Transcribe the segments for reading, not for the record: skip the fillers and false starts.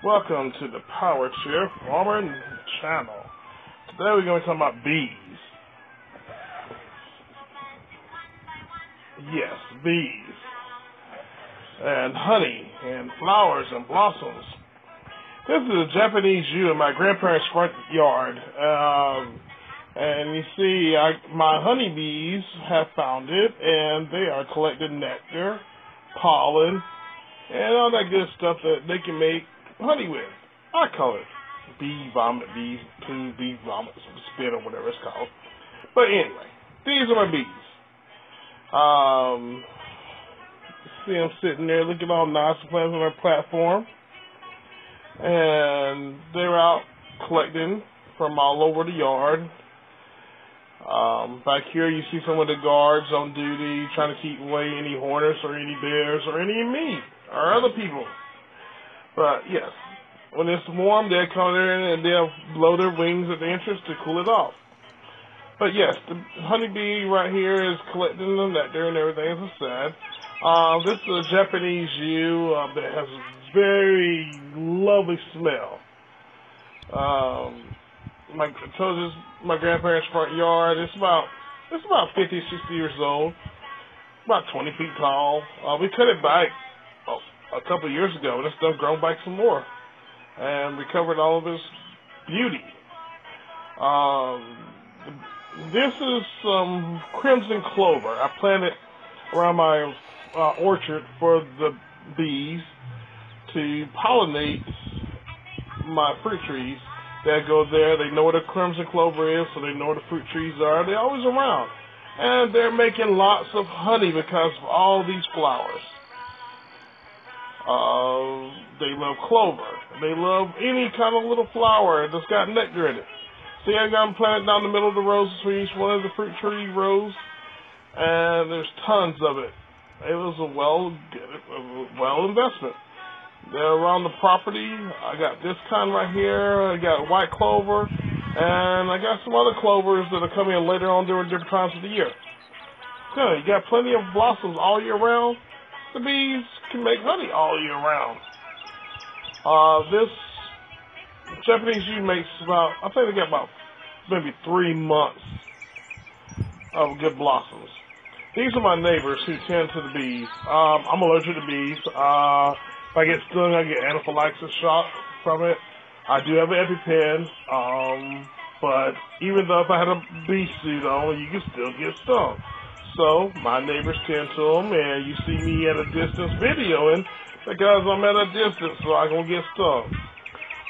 Welcome to the Power Chair Farmer channel. Today we're going to be talking about bees. Yes, bees. And honey, and flowers, and blossoms. This is a Japanese yew in my grandparents' front yard. And you see, my honeybees have found it, and they are collecting nectar, pollen, and all that good stuff that they can make honey with. I call it bee vomit, bee poo, bee vomit, spit, or whatever it's called. But anyway, these are my bees. See them sitting there looking all nice and pleasant on their platform. And they're out collecting from all over the yard. Back here you see some of the guards on duty trying to keep away any hornets or any bears or any me or other people. But yes, when it's warm, they'll come in and they'll blow their wings at the entrance to cool it off. But yes, the honeybee right here is collecting the nectar and everything, as I said. This is a Japanese yew that has a very lovely smell. I told you, my grandparents' front yard. It's about 50, 60 years old, about 20 feet tall. We cut it back a couple of years ago, and it's done grown back some more, and recovered all of its beauty. This is some crimson clover. I planted around my orchard for the bees to pollinate my fruit trees that go there. They know where the crimson clover is, so they know where the fruit trees are. They're always around, and they're making lots of honey because of all these flowers. They love clover. They love any kind of little flower that's got nectar in it. See, I got them planted down the middle of the rows between each one of the fruit tree rows, and there's tons of it. It was a well investment. They're around the property. I got this kind right here. I got white clover, and I got some other clovers that are coming in later on during different times of the year. Yeah, you got plenty of blossoms all year round. The bees can make honey all year round. This Japanese yew makes I think they got about maybe 3 months of good blossoms. These are my neighbors who tend to the bees. I'm allergic to bees. If I get stung, I get anaphylaxis shock from it. I do have an EpiPen, but even though if I had a bee suit on, you can still get stung. So my neighbors tend to them, and you see me at a distance videoing because I'm at a distance, so I can get stung.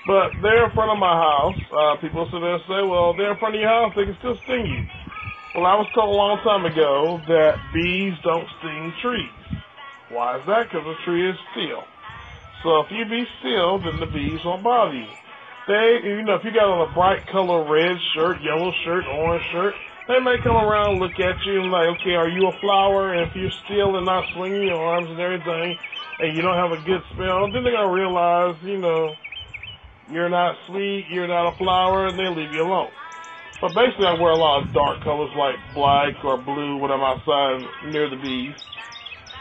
But they're in front of my house. People sit there and say, well, they're in front of your house, they can still sting you. Well, I was told a long time ago that bees don't sting trees. Why is that? Because the tree is still. So if you be still, then the bees won't bother you. If you got on a bright color, red shirt, yellow shirt, orange shirt, they may come around and look at you and like, okay, are you a flower? And if you're still and not swinging your arms and everything, and you don't have a good smell, then they're going to realize, you're not sweet, you're not a flower, and they'll leave you alone. But basically, I wear a lot of dark colors like black or blue when I'm outside near the bees,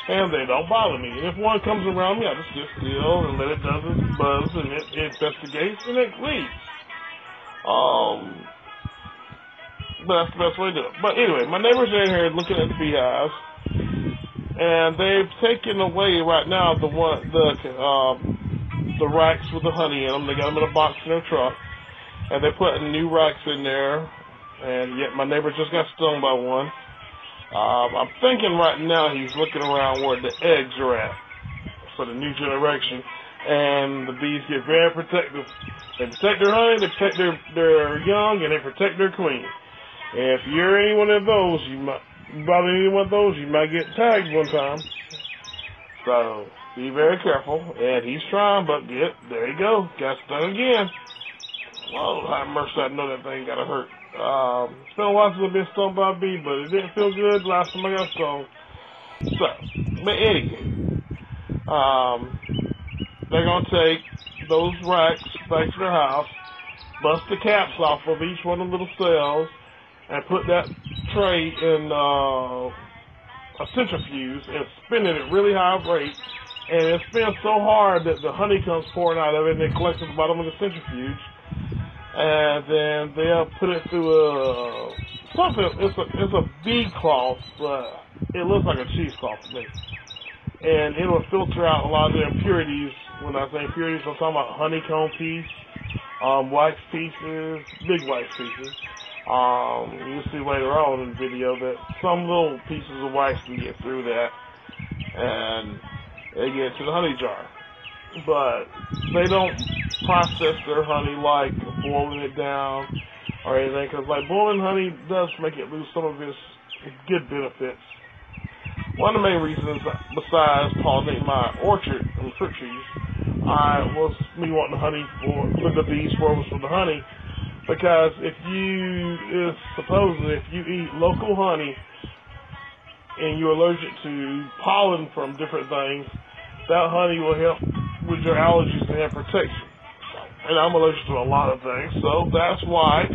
and they don't bother me. And if one comes around me, I just sit still and let it do its buzz, and it investigates, and it leaves. But that's the best way to do it. But anyway, my neighbors are in here looking at the beehives, and they've taken away right now the racks with the honey in them. They got them in a box in their truck, and they're putting new racks in there. And yet my neighbor just got stung by one. I'm thinking right now he's looking around where the eggs are at for the new generation, and the bees get very protective. They protect their honey, they protect their young, and they protect their queen. And if you're any one of those, about any one of those, you might get tagged one time. So be very careful. And he's trying, but there you go. Got stung again. Oh, have mercy, I know that thing got to hurt. It's been a while since I've been stung by a bee, but it didn't feel good last time I got stung. So, but anyway, they're going to take those racks back to their house, bust the caps off of each one of the little cells, and put that tray in a centrifuge and spin it at really high rate. And it spins so hard that the honey comes pouring out of it, and it collects at the bottom of the centrifuge. And then they'll put it through it's a bead cloth, but it looks like a cheesecloth to me. And it will filter out a lot of the impurities. When I say impurities, I'm talking about honeycomb piece, wax pieces, big wax pieces. You'll see later on in the video that some little pieces of wax can get through that, and they get to the honey jar. But they don't process their honey like boiling it down or anything, because like boiling honey does make it lose some of its good benefits. One of the main reasons, besides pollinating my orchard and fruit trees, was me wanting the honey for the bees for the honey, because if you eat local honey and you're allergic to pollen from different things, that honey will help with your allergies and have protection. And I'm allergic to a lot of things, so that's why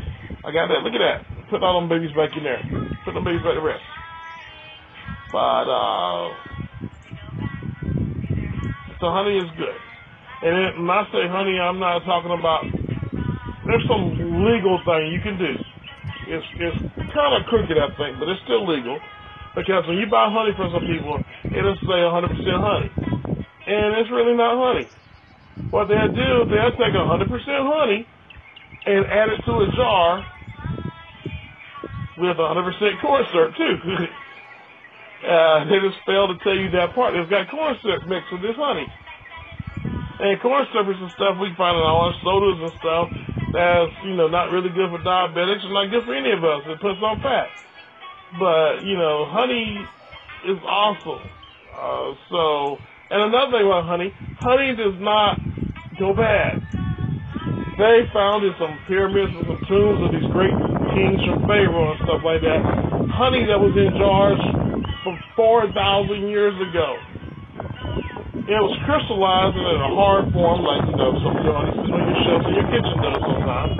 I got that. Look at that. Put all them babies back in there. Put them babies back to rest. But, so honey is good. And when I say honey, I'm not talking about, there's some legal thing you can do. It's kind of crooked, I think, but it's still legal. Because when you buy honey from some people, it'll say 100% honey. And it's really not honey. What they'll do, they'll take 100% honey and add it to a jar with 100% corn syrup, too. They just failed to tell you that part. It's got corn syrup mixed with this honey. And corn syrup is the stuff we find in all our sodas and stuff that's, not really good for diabetics and not good for any of us. It puts on fat. But, honey is awesome. And another thing about honey does not go bad. They found in some pyramids and some tombs of these great kings from Pharaoh and stuff like that, honey that was in jars from 4,000 years ago. It was crystallized in a hard form, like, some of your honey sitting on your shelf in your kitchen does sometimes.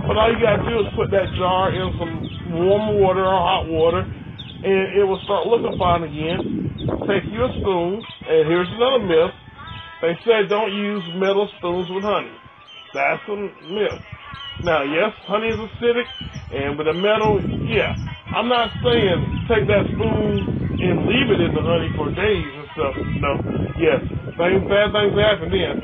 But all you gotta do is put that jar in some warm water or hot water, and it will start looking fine again. Take you a spoon, and here's another myth. They say don't use metal spoons with honey. That's a myth. Now, yes, honey is acidic, and with the metal, yeah. I'm not saying take that spoon and leave it in the honey for days and stuff. No, yes, bad things happen then.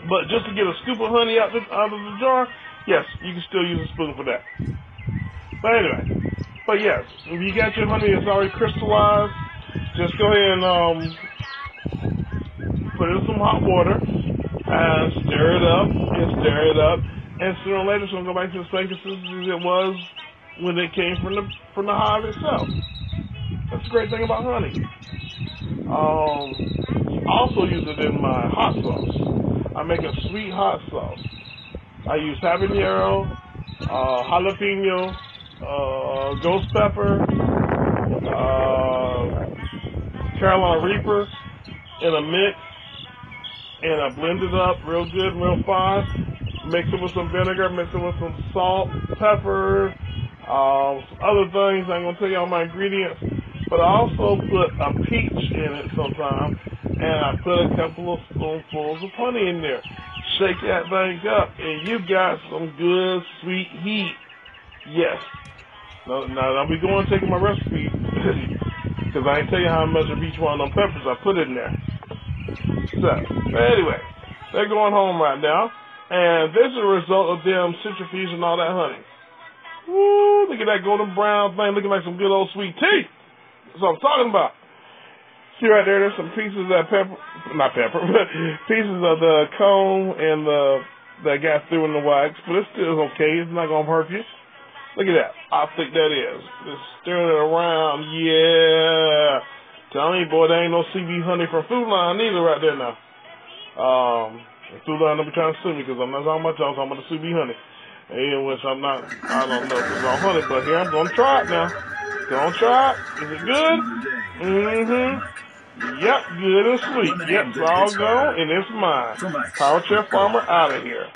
But just to get a scoop of honey out of the jar, yes, you can still use a spoon for that. But anyway, yes, if you got your honey that's already crystallized, just go ahead and put it in some hot water and stir it up, and sooner or later it's going to go back to the same consistency it was when it came from the hive itself. That's the great thing about honey. I also use it in my hot sauce. I make a sweet hot sauce. I use habanero, jalapeno, ghost pepper, Carolina Reaper in a mix, and I blend it up real good, real fine. Mix it with some vinegar, mix it with some salt, pepper, some other things. I'm going to tell you all my ingredients. But I also put a peach in it sometimes, and I put a couple of spoonfuls of honey in there. Shake that thing up, and you got some good sweet heat. Yes. Now don't be going taking my recipe, because I ain't tell you how much of each one of them peppers I put in there. So, anyway, they're going home right now, and this is a result of them centrifuging all that honey. Woo, look at that golden brown thing, looking like some good old sweet tea. That's what I'm talking about. See right there, there's some pieces of that pieces of the comb and that got through in the wax, but it's still okay. It's not going to hurt you. Look at that. I think that is. Just stirring it around. Yeah. Tell me, boy, there ain't no CB honey from Food Line either right there now. Food Line don't be trying to sue me because I'm not talking about y'all, I'm talking about the CB honey. In which I'm not, I don't know if it's all honey, but here I'm going to try it now. Gonna try it. Is it good? Mm-hmm. Yep, good and sweet. Yep, it's all gone, and it's mine. Power Chef Farmer out of here.